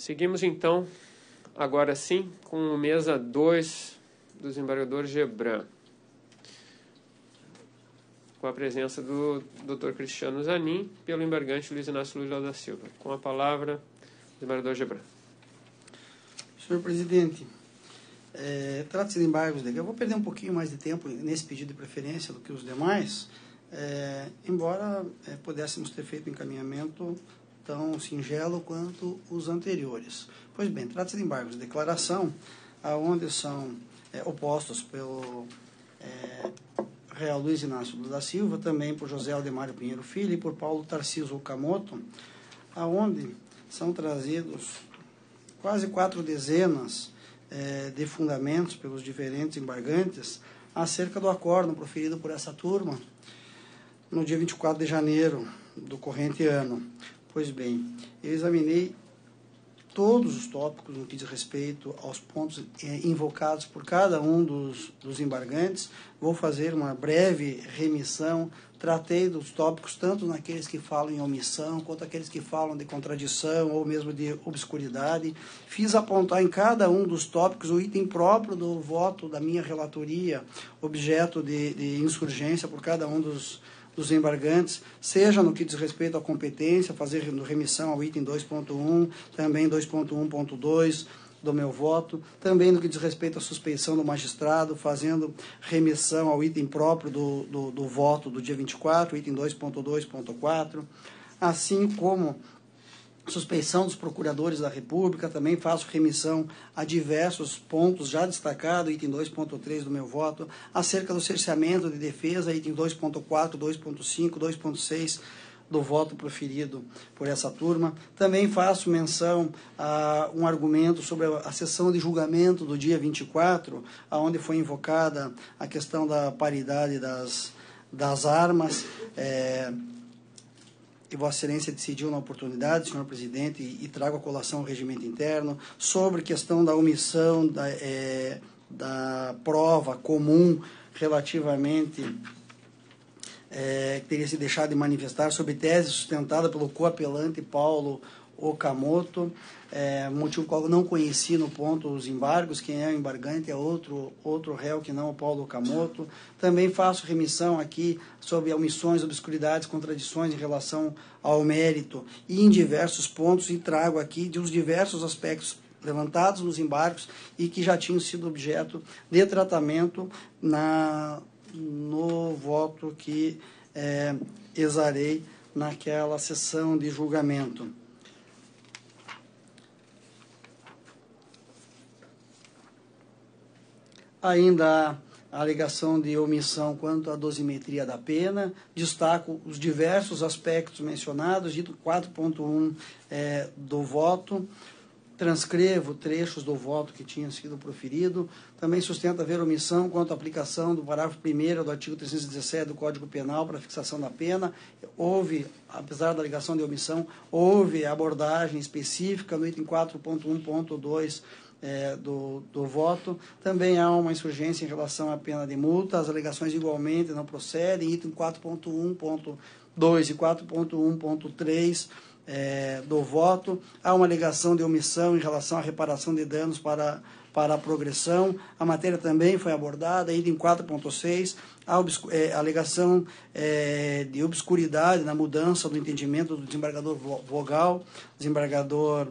Seguimos então, agora sim, com mesa 2 do desembargador Gebran, com a presença do Dr. Cristiano Zanin, pelo embargante Luiz Inácio Lula da Silva. Com a palavra, desembargador Gebran. Senhor presidente, trata-se de embargos. Eu vou perder um pouquinho mais de tempo nesse pedido de preferência do que os demais, embora pudéssemos ter feito um encaminhamento tão singelo quanto os anteriores. Pois bem, trata-se de embargos de declaração, aonde são opostos pelo Real Luiz Inácio Lula da Silva, também por José Aldemário Pinheiro Filho e por Paulo Tarcísio Okamoto, aonde são trazidos quase 4 dezenas de fundamentos pelos diferentes embargantes acerca do acórdão proferido por essa turma no dia 24 de janeiro do corrente ano. Pois bem, eu examinei todos os tópicos no que diz respeito aos pontos invocados por cada um dos embargantes. Vou fazer uma breve remissão. Tratei dos tópicos tanto naqueles que falam em omissão, quanto aqueles que falam de contradição ou mesmo de obscuridade. Fiz apontar em cada um dos tópicos o item próprio do voto da minha relatoria, objeto de insurgência por cada um dos embargantes, seja no que diz respeito à competência, fazer remissão ao item 2.1, também 2.1.2 do meu voto, também no que diz respeito à suspeição do magistrado, fazendo remissão ao item próprio do voto do dia 24, item 2.2.4, assim como suspeição dos procuradores da República, também faço remissão a diversos pontos já destacados, item 2.3 do meu voto, acerca do cerceamento de defesa, item 2.4, 2.5, 2.6 do voto proferido por essa turma. Também faço menção a um argumento sobre a sessão de julgamento do dia 24, onde foi invocada a questão da paridade das armas, e Vossa Excelência decidiu na oportunidade, senhor presidente, e trago a colação ao regimento interno, sobre questão da omissão da prova comum relativamente que teria se deixado de manifestar sobre tese sustentada pelo coapelante Paulo Okamoto, motivo qual eu não conheci no ponto os embargos. Quem é o embargante é outro réu que não o Paulo Okamoto. Também faço remissão aqui sobre omissões, obscuridades, contradições em relação ao mérito e em diversos pontos, e trago aqui os diversos aspectos levantados nos embargos e que já tinham sido objeto de tratamento no voto que exarei naquela sessão de julgamento. Ainda a alegação de omissão quanto à dosimetria da pena. Destaco os diversos aspectos mencionados, dito 4.1 do voto. Transcrevo trechos do voto que tinha sido proferido. Também sustento haver omissão quanto à aplicação do parágrafo 1º do artigo 317 do Código Penal para a fixação da pena. Houve, apesar da alegação de omissão, houve abordagem específica no item 4.1.2 do voto. Também há uma insurgência em relação à pena de multa. As alegações igualmente não procedem. Item 4.1.2 e 4.1.3 do voto. Há uma alegação de omissão em relação à reparação de danos para a progressão. A matéria também foi abordada. Item 4.6, a alegação de obscuridade na mudança do entendimento do desembargador Vogal, desembargador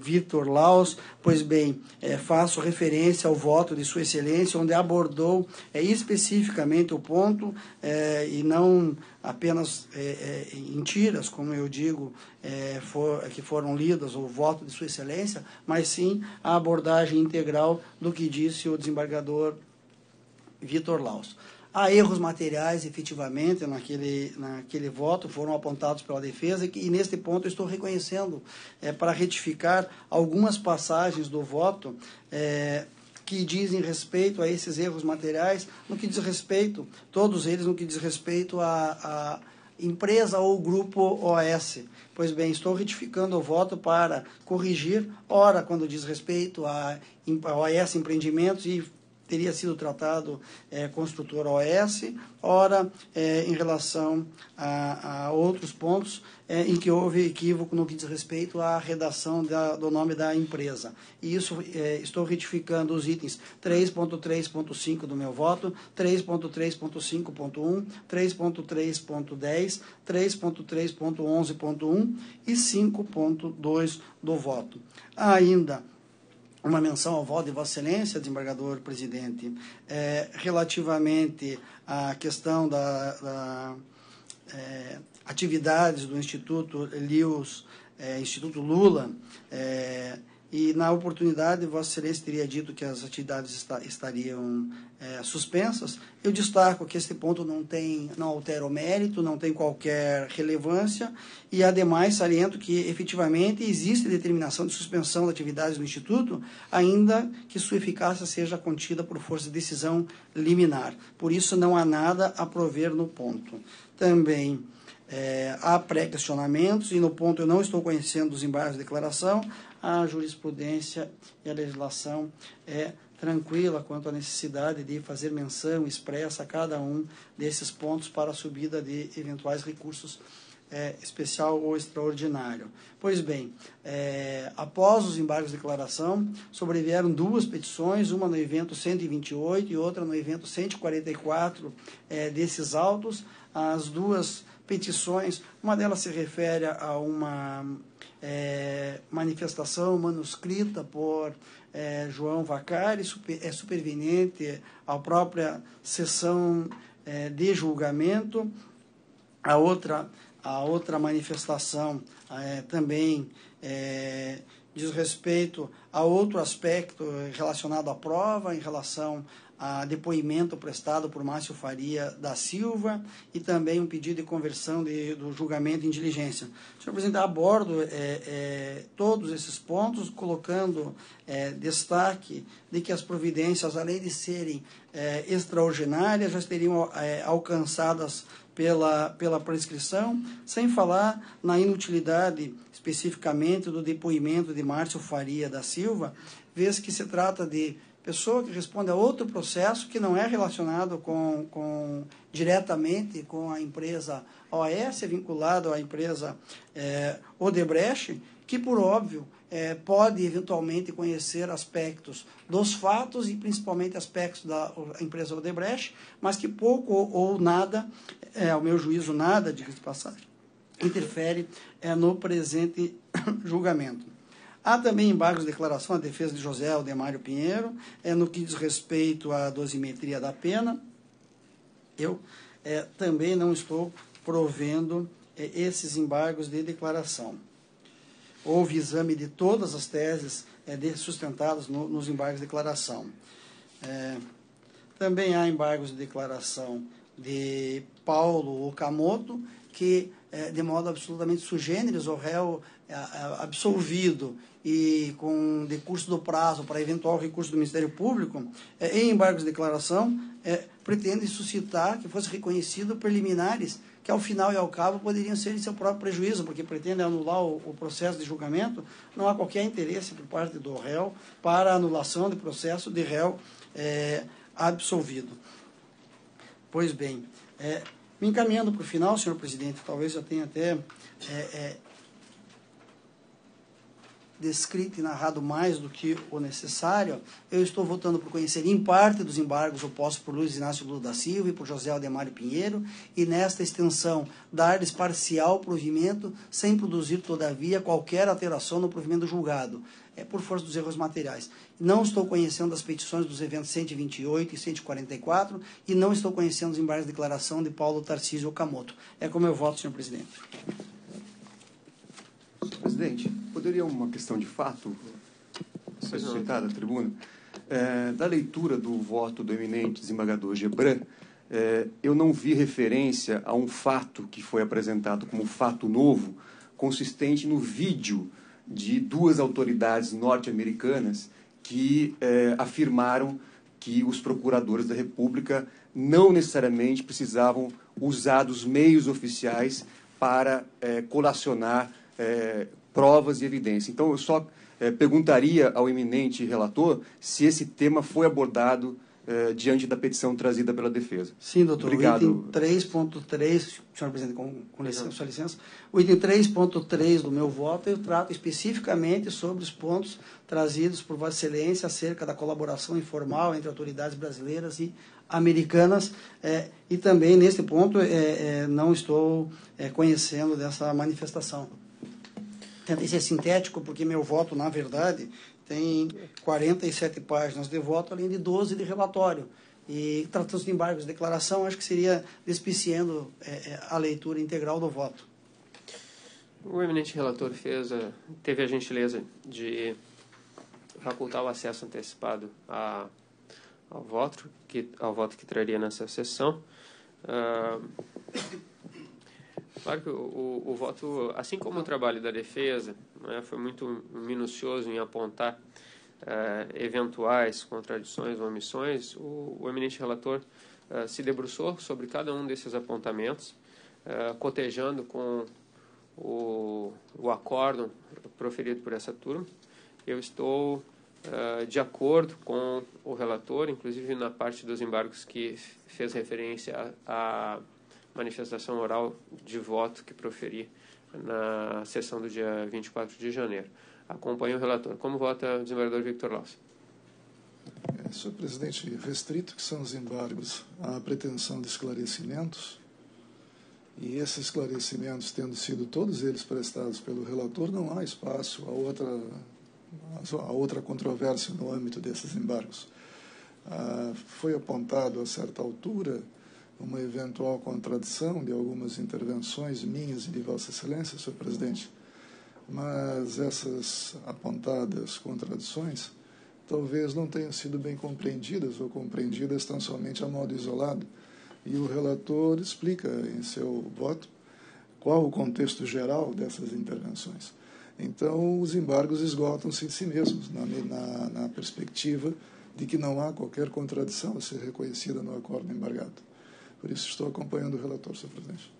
Vitor Laus. Pois bem, faço referência ao voto de Sua Excelência, onde abordou especificamente o ponto, e não apenas em tiras, como eu digo, que foram lidas, o voto de Sua Excelência, mas sim a abordagem integral do que disse o desembargador Vitor Laus. Há erros materiais, efetivamente, naquele voto, foram apontados pela defesa, e neste ponto eu estou reconhecendo, para retificar algumas passagens do voto que dizem respeito a esses erros materiais, no que diz respeito, todos eles no que diz respeito à empresa ou grupo OS. Pois bem, estou retificando o voto para corrigir, ora, quando diz respeito a OS Empreendimentos, e teria sido tratado construtora OS, ora em relação a outros pontos em que houve equívoco no que diz respeito à redação do nome da empresa. E isso, estou retificando os itens 3.3.5 do meu voto, 3.3.5.1, 3.3.10, 3.3.11.1 e 5.2 do voto. Há ainda uma menção ao voto de Vossa Excelência, desembargador presidente, relativamente à questão da atividades do Instituto Instituto Lula, e na oportunidade Vossa Excelência teria dito que as atividades estariam suspensas. Eu destaco que este ponto não altera o mérito, não tem qualquer relevância, e ademais saliento que efetivamente existe determinação de suspensão de atividades do Instituto, ainda que sua eficácia seja contida por força de decisão liminar. Por isso não há nada a prover no ponto. Também há pré-questionamentos, e no ponto eu não estou conhecendo os embargos de declaração. A jurisprudência e a legislação é tranquila quanto à necessidade de fazer menção expressa a cada um desses pontos para a subida de eventuais recursos especial ou extraordinário. Pois bem, após os embargos de declaração, sobrevieram duas petições, uma no evento 128 e outra no evento 144 desses autos. As duas petições, uma delas se refere a uma manifestação manuscrita por João Vacari, superveniente à própria sessão de julgamento. A outra manifestação também diz respeito a outro aspecto relacionado à prova, em relação a depoimento prestado por Márcio Faria da Silva, e também um pedido de conversão do julgamento em diligência. Senhor presidente, abordo todos esses pontos, colocando destaque de que as providências, além de serem extraordinárias, já teriam alcançadas pela prescrição, sem falar na inutilidade especificamente do depoimento de Márcio Faria da Silva, vez que se trata de pessoa que responde a outro processo que não é relacionado diretamente com a empresa OAS, vinculado à empresa Odebrecht, que, por óbvio, pode eventualmente conhecer aspectos dos fatos e principalmente aspectos da empresa Odebrecht, mas que pouco ou nada, ao meu juízo nada, diga-se de passagem, interfere no presente julgamento. Há também embargos de declaração à defesa de José Aldemário Pinheiro, no que diz respeito à dosimetria da pena. Eu também não estou provendo esses embargos de declaração. Houve exame de todas as teses sustentadas nos embargos de declaração. Também há embargos de declaração de Paulo Okamoto, que, de modo absolutamente sui generis, o réu absolvido e com decurso do prazo para eventual recurso do Ministério Público, em embargos de declaração, pretende suscitar que fosse reconhecido preliminares que, ao final e ao cabo, poderiam ser de seu próprio prejuízo, porque pretende anular o processo de julgamento. Não há qualquer interesse por parte do réu para a anulação do processo de réu absolvido. Pois bem, me encaminhando para o final, senhor presidente, talvez eu tenha até descrito e narrado mais do que o necessário. Eu estou votando por conhecer em parte dos embargos opostos por Luiz Inácio Lula da Silva e por José Aldemário Pinheiro, e nesta extensão dar-lhes parcial provimento, sem produzir, todavia, qualquer alteração no provimento julgado, por força dos erros materiais. Não estou conhecendo as petições dos eventos 128 e 144, e não estou conhecendo os embargos de declaração de Paulo Tarcísio Okamoto. É como eu voto, senhor presidente. Presidente, poderia uma questão de fato ser suscitada à tribuna? Da leitura do voto do eminente desembargador Gebran, eu não vi referência a um fato que foi apresentado como fato novo, consistente no vídeo de duas autoridades norte-americanas que afirmaram que os procuradores da República não necessariamente precisavam usar dos meios oficiais para colacionar provas e evidências. Então, eu só perguntaria ao eminente relator se esse tema foi abordado diante da petição trazida pela defesa. Sim, doutor. Obrigado. O item 3.3, senhor presidente, com licença, sua licença, o item 3.3 do meu voto, eu trato especificamente sobre os pontos trazidos por Vossa Excelência acerca da colaboração informal entre autoridades brasileiras e americanas, e também, nesse ponto, não estou conhecendo dessa manifestação. Tentei ser sintético, porque meu voto, na verdade, tem 47 páginas de voto, além de 12 de relatório. E, tratando-se de embargos de declaração, acho que seria despiciando a leitura integral do voto. O eminente relator teve a gentileza de facultar o acesso antecipado ao voto que traria nessa sessão. Claro que o voto, assim como o trabalho da defesa, né, foi muito minucioso em apontar eventuais contradições ou omissões, o eminente relator se debruçou sobre cada um desses apontamentos, cotejando com o acórdão proferido por essa turma. Eu estou de acordo com o relator, inclusive na parte dos embargos que fez referência à manifestação oral de voto que proferi na sessão do dia 24 de janeiro. Acompanho o relator. Como vota o desembargador Victor Lawson? Senhor presidente, restrito que são os embargos à pretensão de esclarecimentos, e esses esclarecimentos tendo sido todos eles prestados pelo relator, não há espaço a outra controvérsia no âmbito desses embargos. Foi apontado a certa altura uma eventual contradição de algumas intervenções minhas e de Vossa Excelência, senhor presidente, mas essas apontadas contradições talvez não tenham sido bem compreendidas ou compreendidas tão somente a modo isolado, e o relator explica em seu voto qual o contexto geral dessas intervenções. Então, os embargos esgotam-se em si mesmos, na perspectiva de que não há qualquer contradição a ser reconhecida no acordo embargado. Por isso, estou acompanhando o relator, senhor presidente.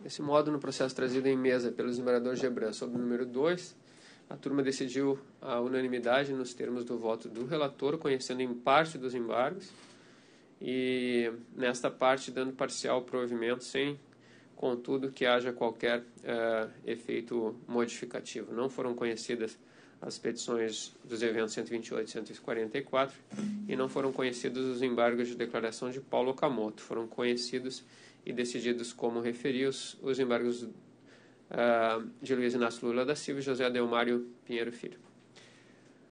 Desse modo, no processo trazido em mesa pelo desembargador Gebran sobre o número 2, a turma decidiu a unanimidade nos termos do voto do relator, conhecendo em parte dos embargos, e nesta parte dando parcial provimento, sem, contudo, que haja qualquer efeito modificativo. Não foram conhecidas as petições dos eventos 128 e 144, e não foram conhecidos os embargos de declaração de Paulo Okamoto. Foram conhecidos e decididos como referi os embargos de Luiz Inácio Lula da Silva e José Adelmário Pinheiro Filho.